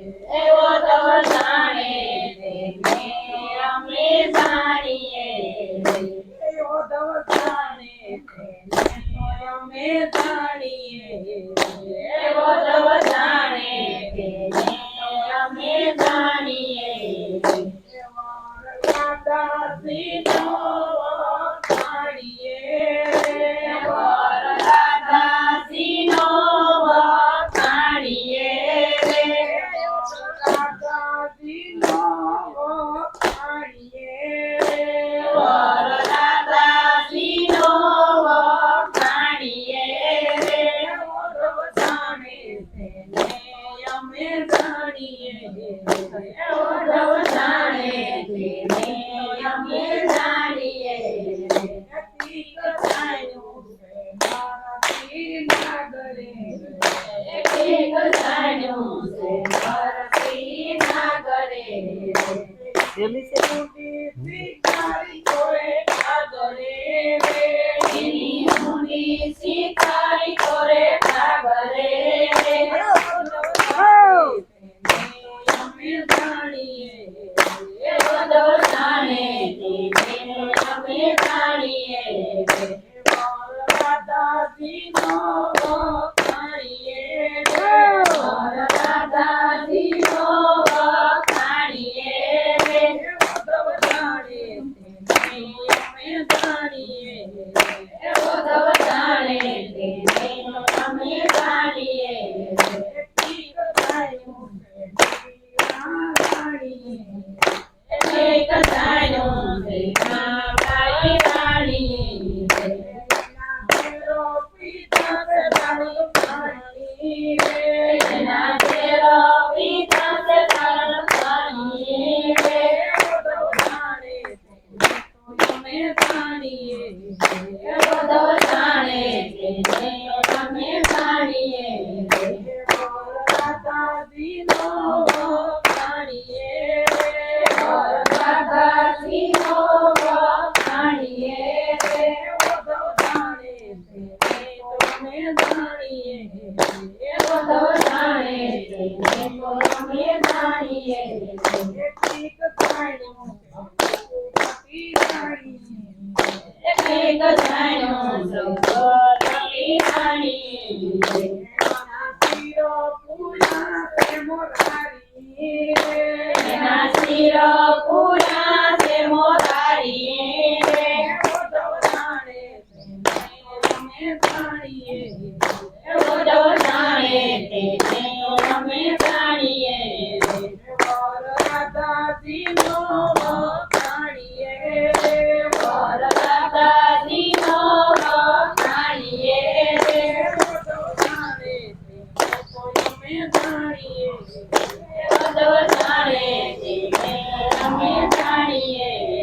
એવો તો જાણે તેને અમે જાણીએ એવો તો જાણે તેને અમે જાણીએ એવો તો જાણે તેને અમે જાણીએ દાદાજીનો વખાણીએ દાદાજીનો વખાણીએ દાદાજીનો વખાણીએ દાદાજીનો વખાણીએ જાણે તેને અમે જાણીએ જાણે તેને અમે જાણીએ શિકારી કરે સાગરે અમે જાણીએ જાણે અમે જાણીએ દાદાજીનો વખાણીએ દાદાજીનો વખાણીએ જાણે અમે જાણીએ જાણે અમે જાણીએ એક જાણ્યું ભાઈ રાણી પિતા સે જાણી એના તેરો પિતા સે જાણી જાણે અમે જાણીએ જાણે અમે જાણીએ દાદાજીનો વખાણીએ દાદાજીનો વખાણીએ જાણે અમે જાણીએ જાણે અમે જાણીએ એક જાણ્યું સૌથી રાણી એના શિરો પૂરા છે મોરારી એવો તો જાણે તેને અમે જાણીએ દાદાજીનો વખાણીએ દાદાજીનો વખાણીએ અમે જાણીએ જાણે અમે જાણીએ